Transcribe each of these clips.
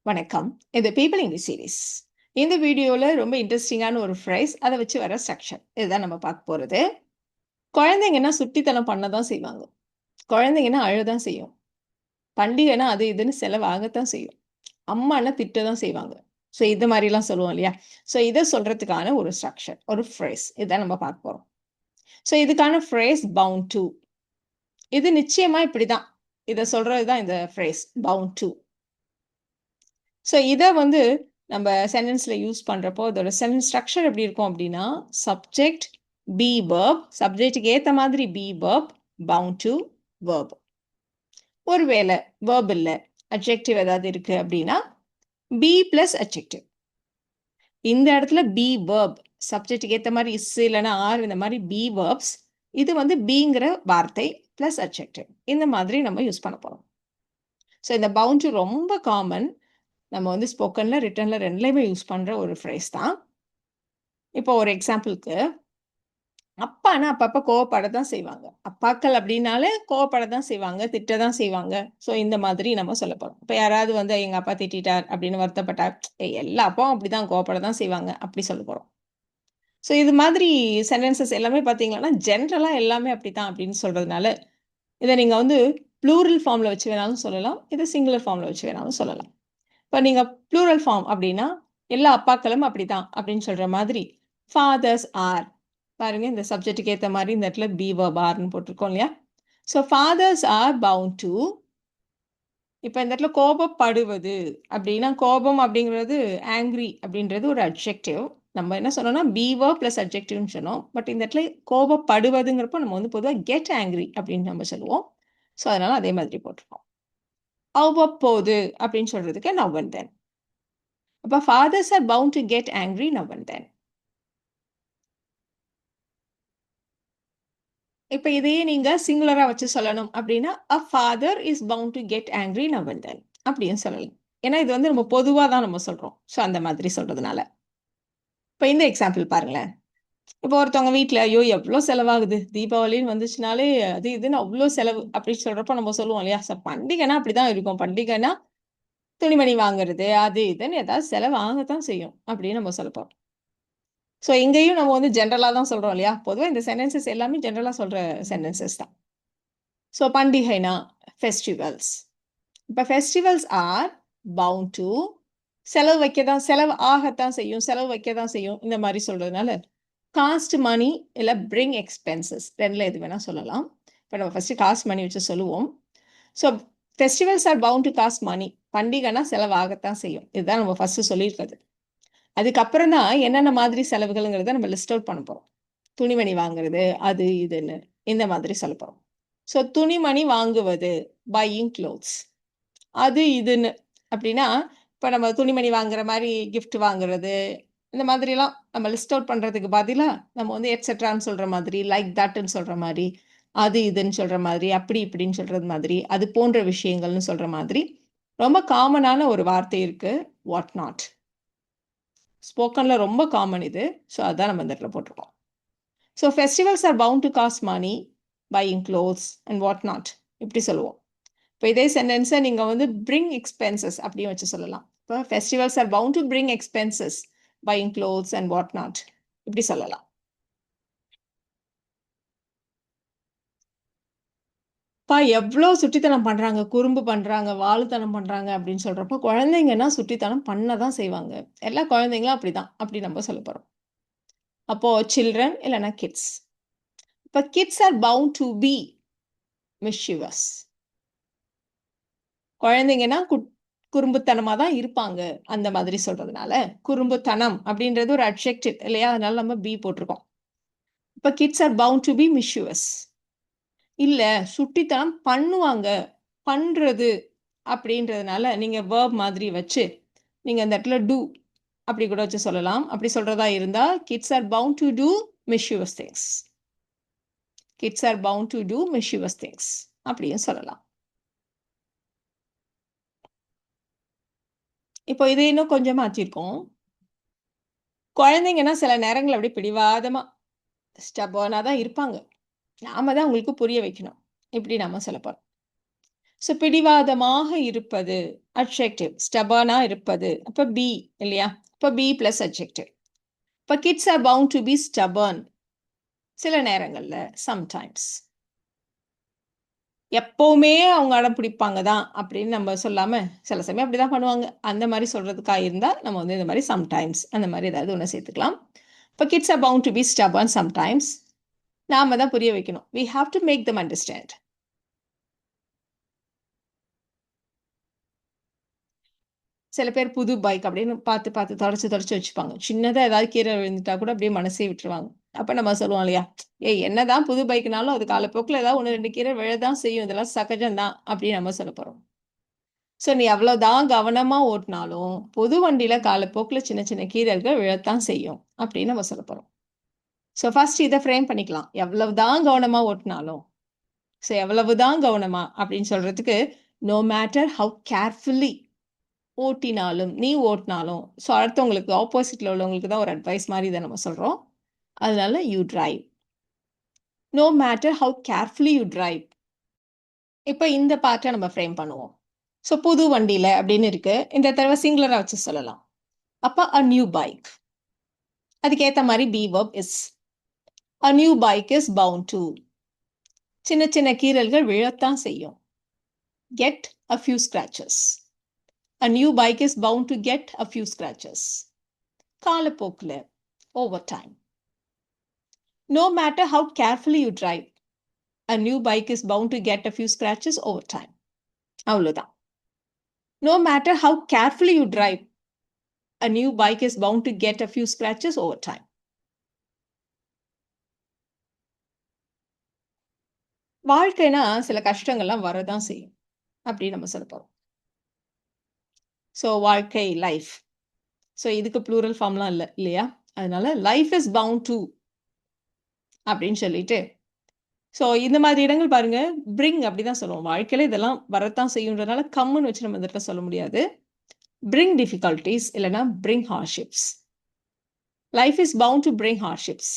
வணக்கம். இது people English series. இந்த வீடியோல ரொம்ப இன்ட்ரெஸ்டிங்கான ஒரு ஃப்ரேஸ், அத வச்சு வர ஸ்ட்ரக்சர். இதுதான் நம்ம பார்க்க போறது. குழந்தைங்கன்னா சுட்டித்தனம் பண்ண தான் செய்வாங்க. குழந்தைங்கன்னா அழதான் செய்யும். பண்டிகைன்னா அது இதுன்னு செலவாகத்தான் செய்யும். அம்மான்னா திட்ட தான் செய்வாங்க. ஸோ இது மாரிலாம் சொல்லுவோம் இல்லையா? ஸோ இத சொல்றதுக்கான ஒரு ஸ்ட்ரக்சர், ஒரு ஃப்ரேஸ். இதான் நம்ம பார்க்க போறோம். ஸோ இதுக்கான ஃப்ரேஸ் பவுண்ட் டூ. இது நிச்சயமா இப்படிதான். இத சொல்றது தான் இந்த ஃப்ரேஸ் பவுண்ட் டூ. ஸோ இத வந்து நம்ம சென்டென்ஸ்ல யூஸ் பண்றப்போ, அதோட சென்டென்ஸ் ஸ்ட்ரக்சர் எப்படி இருக்கும் அப்படின்னா, சப்ஜெக்ட், பி வெர்ப், சப்ஜெக்ட்டுக்கு ஏத்த மாதிரி be verb, bound to verb. ஒருவேளை வெர்ப் இல்ல, அட்ஜெக்டிவ் ஏதாவது இருக்கு அப்படின்னா, பி பிளஸ் அட்ஜெக்டிவ். இந்த இடத்துல பி வெர்ப், சப்ஜெக்ட்டுக்கு ஏத்த மாதிரி இஸ் இல்லைன்னா ஆர் இந்த மாதிரி பி வெர்ப்ஸ். இது வந்து பிங்கிற வார்த்தை பிளஸ் அட்ஜெக்டிவ். இந்த மாதிரி நம்ம யூஸ் பண்ண போறோம். ஸோ இந்த பவுண்ட் டூ ரொம்ப காமன். நம்ம வந்து ஸ்போக்கன்ல, ரிட்டன்ல 2லயுமே யூஸ் பண்ற ஒரு ஃப்ரேஸ் தான். இப்போ ஒரு எக்ஸாம்பிளுக்கு, அப்பான்னா அப்பப்ப கோவப்பட தான் செய்வாங்க. அப்பாக்கள் அப்படின்னாலே கோவப்பட தான் செய்வாங்க, திட்ட தான் செய்வாங்க. ஸோ இந்த மாதிரி நம்ம சொல்லப் போறோம். இப்ப யாராவது வந்து எங்க அப்பா திட்டிட்டார் அப்படின்னு வருத்தப்பட்டா, எல்லா அப்பாவும் அப்படிதான் கோவப்பட தான் செய்வாங்க. அப்படி சொல்லப் போறோம். ஸோ இது மாதிரி சென்டென்சஸ் எல்லாமே பார்த்தீங்கன்னா, ஜெனரலா எல்லாமே அப்படித்தான் அப்படின்னு சொல்றதுனால, இத நீங்க வந்து ப்ளூரல் ஃபார்ம்ல வச்சு வேணாலும் சொல்லலாம். இத சிங்குலர் ஃபார்ம்ல வச்சு வேணாலும் சொல்லலாம். இப்ப நீங்க ப்ளூரல் ஃபார்ம் அப்படின்னா, எல்லா அப்பாக்களும் அப்படித்தான் அப்படின்னு சொல்ற மாதிரி, ஃபாதர்ஸ் ஆர். பாருங்க இந்த சப்ஜெக்ட்டுக்கு ஏத்த மாரி இந்த இடத்துல பி வெர்ப் ஆர்ன்னு போட்டிருக்கோம் இல்லையா? So fathers are bound to. இப்ப இந்த இடத்துல கோபப்படுவது அப்படின்னா, கோபம் அப்படிங்கிறது ஆங்ரி அப்படின்றது ஒரு அட்ஜெக்டிவ். நம்ம என்ன சொன்னோம்னா, பி வெர்ப் பிளஸ் அட்ஜெக்டிவ்னு சொன்னோம். பட் இந்த இடத்துல கோபப்படுவதுங்கிறப்போ நம்ம வந்து பொதுவா கெட் ஆங்ரி அப்படின்னு நம்ம சொல்லுவோம். ஸோ அதனால அதே மாதிரி போட்டிருக்கோம். அவ்வப்போது அப்படின்னு சொல்றதுக்கு நவ் அண்ட் தென். அப்ப fathers are bound to get angry now and then. இப்ப இதையே நீங்க சிங்குலரா வச்சு சொல்லணும் அப்படின்னா, a father is bound to get angry now and then அப்படின்னு சொல்லலாம். ஏன்னா இது வந்து நம்ம பொதுவா தான் நம்ம சொல்றோம். ஸோ அந்த மாதிரி சொல்றதுனால. இப்ப இந்த எக்ஸாம்பிள் பாருங்களேன். இப்போ ஒருத்தவங்க வீட்ல, ஐயோ! எவ்ளோ செலவாகுது. தீபாவளின்னு வந்துச்சுனாலே அது இதுன்னு அவ்ளோ செலவு அப்படின்னு சொல்றப்போ நம்ம சொல்லுவோம் இல்லையா? பண்டிகைன்னா அப்படிதான் இருக்கும். பண்டிகைன்னா துணிமணி வாங்குறது, அது இதுன்னு ஏதாவது செலவு ஆகத்தான் செய்யும் அப்படின்னு நம்ம சொல்லப்போறோம். ஸோ இங்கேயும் நம்ம வந்து ஜெனரலா தான் சொல்றோம் இல்லையா? பொதுவா இந்த சென்டென்சஸ் எல்லாமே ஜெனரலா சொல்ற சென்டென்சஸ் தான். ஸோ பண்டிகைனா ஃபெஸ்டிவல்ஸ். இப்ப ஃபெஸ்டிவல்ஸ் ஆர் பவுண்ட் டூ செலவு ஆகத்தான் செய்யும், செலவு வைக்க தான் செய்யும். இந்த மாரி சொல்றதுனால, காஸ்ட் மனி இல்ல பிரிங் எக்ஸ்பென்சஸ் 2ல எது வேணா சொல்லலாம். இப்ப நம்ம ஃபர்ஸ்ட் காஸ்ட் மனி வச்சு சொல்லுவோம். So festivals are bound to cost money. பண்டிகைனா செலவாகத்தான் செய்யும். இதுதான் நம்ம ஃபர்ஸ்ட் சொல்லியிருக்கிறது. அதுக்கப்புறம் தான் என்னென்ன மாதிரி செலவுகள்ங்கிறத நம்ம லிஸ்ட் அவுட் பண்ண போறோம். துணிமணி வாங்குறது, அது இதுன்னு இந்த மாதிரி சொல்லப் போறோம். ஸோ துணிமணி வாங்குவது, பையிங் க்ளோத்ஸ். அது இதுன்னு அப்படின்னா, இப்ப நம்ம துணிமணி வாங்குற மாரி கிஃப்ட் வாங்குறது, இந்த மாதிரிலாம் நம்ம லிஸ்ட் அவுட் பண்றதுக்கு பதிலா, நம்ம வந்து எட்செட்ரான்னு சொல்ற மாதிரி, லைக் தட்ன்னு சொல்ற மாரி, அது இதுன்னு சொல்ற மாதிரி, அப்படி இப்படின்னு சொல்றது மாதிரி, அது போன்ற விஷயங்கள்னு சொல்ற மாதிரி, ரொம்ப காமனான ஒரு வார்த்தை இருக்கு. What not. ஸ்போக்கன்ல ரொம்ப காமன் இது. ஸோ அதான் நம்ம இந்த இடத்துல போட்டிருக்கோம். So festivals are bound to cost money, buying clothes and what not இப்படி சொல்லுவோம். இப்போ இதே சென்டென்ஸை நீங்கள் வந்து பிரிங் எக்ஸ்பென்சஸ் அப்படின்னு வச்சு சொல்லலாம். இப்போ festivals are bound to bring expenses, buying clothes and what not இப்படி சொல்லலாம். எவ்வளோ சுட்டித்தனம் பண்றாங்க, குறும்பு பண்றாங்க, வாலுத்தனம் பண்றாங்க அப்படின்னு சொல்றப்போ, குழந்தைங்கன்னா சுட்டித்தனம் பண்ண தான் செய்வாங்க. எல்லா குழந்தைங்களும் அப்படிதான். அப்படி நம்ம சொல்ல போறோம். அப்போ சில்ட்ரன் இல்லைன்னா கிட்ஸ். இப்போ kids are bound to be mischievous. குழந்தைங்கன்னா குறும்புத்தனமா தான் இருப்பாங்க. அந்த மாதிரி சொல்றதுனால, குறும்புத்தனம் அப்படின்றது ஒரு அட்ஜெக்டிவ் இல்லையா? அதனால நம்ம பி போட்டிருக்கோம். இப்ப kids are bound to be mischievous. இல்ல சுட்டித்தனம் பண்ணுவாங்க. பண்றது அப்படின்றதுனால நீங்க வெர்ப் மாதிரி வச்சு, நீங்க அந்த இடத்துல டூ அப்படி கூட வச்சு சொல்லலாம். அப்படி சொல்றதா இருந்தா, kids are bound to do mischievous things. Kids are bound to do mischievous things அப்படியும் சொல்லலாம். இப்போ இதை இன்னும் கொஞ்சம் மாற்றிருக்கோம். குழந்தைங்கன்னா சில நேரங்கள்ல அப்படியே பிடிவாதமா, ஸ்டபர்னா தான் இருப்பாங்க. நாம தான் உங்களுக்கு புரிய வைக்கணும். இப்படி நாம சொல்லப் போறோம். ஸோ பிடிவாதமாக இருப்பது அட்ஜெக்டிவ், ஸ்டபர்னா இருப்பது. அப்போ பி இல்லையா? இப்போ பி பிளஸ் அட்ஜெக்டிவ். இப்போ kids are bound to be stubborn. சில நேரங்கள்ல சம்டைம்ஸ். எப்பவுமே அவங்க அடம் பிடிப்பாங்க தான் அப்படின்னு நம்ம சொல்லாம, சில சமயம் அப்படிதான் பண்ணுவாங்க. அந்த மாதிரி சொல்றதுக்கா இருந்தா நம்ம வந்து இந்த மாதிரி சம்டைம்ஸ் அந்த மாதிரி ஏதாவது ஒண்ணு சேர்த்துக்கலாம். இப்போ kids are bound to be stubborn sometimes. நாம தான் புரிய வைக்கணும். We have to make them understand. சில பேர் புது பைக் அப்படின்னு பார்த்து பார்த்து தொடச்சு வச்சுப்பாங்க. சின்னதா ஏதாவது கீறல் விழுந்துட்டா கூட அப்படியே மனசே விட்டுருவாங்க. அப்ப நம்ம சொல்லுவோம் இல்லையா? "ஏய் என்னதான் புது பைக்னாலும் அது காலப்போக்குல ஏதாவது 1, 2 கீறல் விழதான் செய்யும். இதெல்லாம் சகஜம் தான்." அப்படின்னு நம்ம சொல்லப் போறோம். ஸோ நீ எவ்வளவுதான் கவனமா ஓட்டுனாலும், பொது வண்டியில காலப்போக்குல சின்ன சின்ன கீறல்கள் விழத்தான் செய்யும். அப்படின்னு நம்ம சொல்லப் போறோம். ஸோ ஃபர்ஸ்ட் இத ஃப்ரேம் பண்ணிக்கலாம். எவ்வளவுதான் கவனமா ஓட்டுனாலும். ஸோ எவ்வளவுதான் கவனமா அப்படின்னு சொல்றதுக்கு, நோ மேட்டர் ஹவ் கேர்ஃபுல்லி ஓட்டினாலும், நீ ஓட்டினாலும், ஸோ அடுத்தவங்களுக்கு ஆப்போசிட்ல உள்ளவங்களுக்கு தான் ஒரு அட்வைஸ் மாரி இத நம்ம சொல்றோம். அதனால you drive. No matter how carefully you drive. இப்ப இந்த பார்ட்ட நம்ம ஃப்ரேம் பண்ணுவோம். ஸோ புது வண்டியில அப்படின்னு இருக்கு. இந்த தடவ சிங்குலரா வச்சு சொல்லலாம். அப்ப அ நியூ பைக். அதுக்கு ஏத்த மாரி be verb is. A new bike is bound to. சின்ன சின்ன கீறல்கள் விழத்தான் செய்யும். Get a few scratches. A new bike is bound to get a few scratches. காலப்போக்குல, over time. No matter how carefully you drive, a new bike is bound to get a few scratches over time. அவ்வளவுதான். No matter how carefully you drive, a new bike is bound to get a few scratches over time. வாழ்க்கைனா சில கஷ்டங்கள்லாம் வரதான் செய்யும். அப்படி நம்ம சொல்ல போறோம். ஸோ வாழ்க்கை லைஃப். ஸோ இதுக்கு ப்ளூரல் ஃபார்ம்லாம் இல்ல இல்லையா? அதனால லைஃப் இஸ் பவுண்ட் டு அப்படின்னு சொல்லிட்டு ஸோ இந்த மாதிரி இடங்கள் பாருங்க, பிரிங் அப்படிதான் சொல்லுவோம். வாழ்க்கையில இதெல்லாம் வரத்தான் செய்யுன்றதுனால கம்முன்னு வச்சு நம்ம இந்த இடத்துல சொல்ல முடியாது. பிரிங் டிஃபிகல்டீஸ் இல்லைன்னா bring hardships. Life is bound to bring hardships.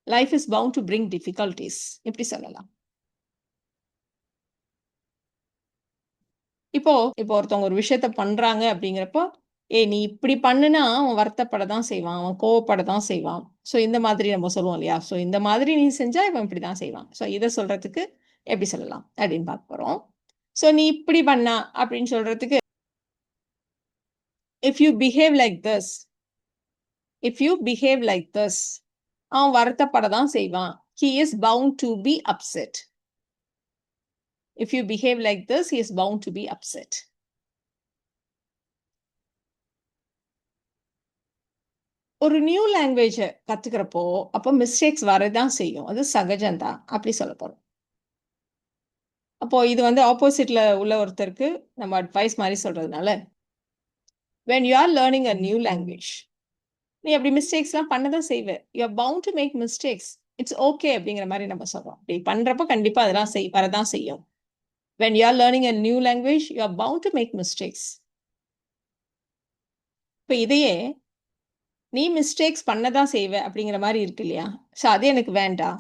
Life is bound to bring difficulties. இப்படி சொல்லலாம். இப்போ இப்போ ஒருத்தவங்க ஒரு விஷயத்த பண்றாங்க அப்படிங்கிறப்போ, ஏய் நீ இப்படி பண்ணுனா அவன் வருத்தப்பட தான் செய்வான். அவன் கோவப்பட தான் செய்வான். ஸோ இந்த மாதிரி நம்ம சொல்லுவோம் இல்லையா? ஸோ இந்த மாதிரி நீ செஞ்சா இவன் இப்படி தான் செய்வான். ஸோ இத சொல்றதுக்கு எப்படி சொல்லலாம் அப்படின்னு பார்க்க போறோம். ஸோ நீ இப்படி பண்ணா அப்படின்னு சொல்றதுக்கு if you behave like this, if you behave like this, அவன் வருத்தப்பட தான் செய்வான். He is bound to be upset. If you behave like this, he is bound to be upset. ஒரு நியூ லாங்குவேஜ கத்துக்கிறப்போ, அப்போ மிஸ்டேக்ஸ் வரதான் செய்யும். அது சகஜம் தான். அப்படி சொல்லப் போறோம். அப்போ இது வந்து ஆப்போசிட்ல உள்ள ஒருத்தருக்கு நம்ம அட்வைஸ் மாரி சொல்றதுனால, when you are learning a new language, நீ அப்படி மிஸ்டேக்ஸ்லாம் பண்ண தான் செய்வ. You are bound to make mistakes. It's okay அப்படிங்கிற மாரி நம்ம சொல்றோம். அப்படி பண்றப்போ கண்டிப்பா அதெல்லாம் வரதான் செய்யும். When you are learning a new language, you are bound to make mistakes. இப்ப இதையே நீ மிஸ்டேக்ஸ் பண்ண தான் செய்வ அப்படிங்கிற மாரி இருக்கு இல்லையா? ஸோ அது எனக்கு வேண்டாம்.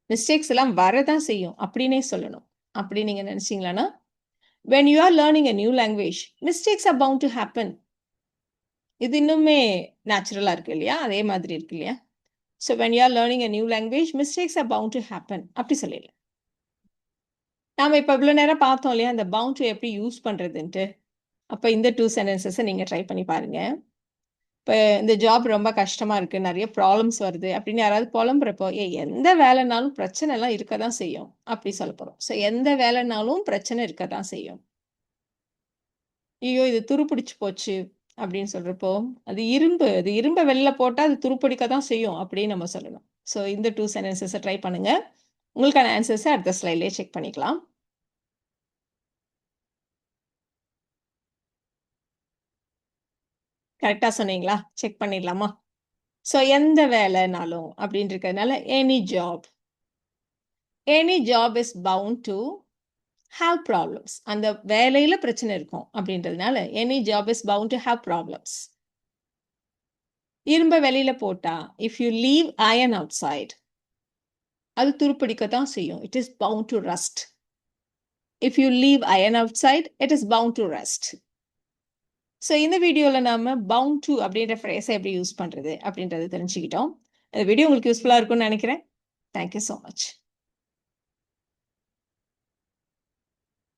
மிஸ்டேக்ஸ் எல்லாம் வரதான் செய்யும் அப்படின்னே சொல்லணும். அப்படி நீங்க நினைச்சீங்களான்னா, when you are learning a new language, mistakes are bound to happen. இது இன்னுமே நேச்சுரலா இருக்கு இல்லையா? அதே மாதிரி இருக்கு இல்லையா? So when you are learning a new language, mistakes are bound to happen. அப்படி சொல்லிடலாம். நாம இப்ப இவ்வளவு நேரம் பார்த்தோம் இல்லையா? இந்த bound to எப்படி யூஸ் பண்றதுன்ட்டு. அப்ப இந்த 2 சென்டென்சஸ நீங்க ட்ரை பண்ணி பாருங்க. இப்ப இந்த ஜாப் ரொம்ப கஷ்டமா இருக்கு. நெறைய ப்ராப்ளம்ஸ் வருது அப்படின்னு யாராவது புலம்புறப்போ, "ஏய் எந்த வேலைனாலும் பிரச்சனை எல்லாம் இருக்க தான் செய்யும்." அப்படி சொல்லப் போறோம். ஸோ எந்த வேலைனாலும் பிரச்சனை இருக்க தான் செய்யும். "ஐயோ! இது துருப்பிடிச்சு போச்சு." அப்படின்னு சொல்றப்போ, அது இரும்பு. அது இரும்ப வெளில போட்டா அது துருப்பிடிக்க தான் செய்யும் அப்படின்னு நம்ம சொல்லணும். ஸோ இந்த 2 சென்டென்சஸ ட்ரை பண்ணுங்க. உங்களுக்கான ஆன்சர்ஸ அடுத்த ஸ்லைட்லயே செக் பண்ணிக்கலாம். கரெக்ட்டா சொன்னீங்களா? செக் பண்ணிடலாமா? ஸோ எந்த வேலைனாலும் அப்படின்னு இருக்கிறதுனால any job. Any job is bound to have problems. அந்த வேலையில பிரச்சனை இருக்கும் அப்படின்றதுனால any job is bound to have problems. இரும்ப வெளியில போட்டா if you leave iron outside அது துருப்பிடிக்க தான் செய்யும். It is bound to rust. If you leave iron outside, it is bound to rust. So இந்த வீடியோவில் நாம bound to அப்படின்ற ஃப்ரேஸை எப்படி யூஸ் பண்ணுறது அப்படின்றத தெரிஞ்சுக்கிட்டோம். இந்த வீடியோ உங்களுக்கு யூஸ்ஃபுல்லாக இருக்கும்னு நினைக்கிறேன். Thank you so much.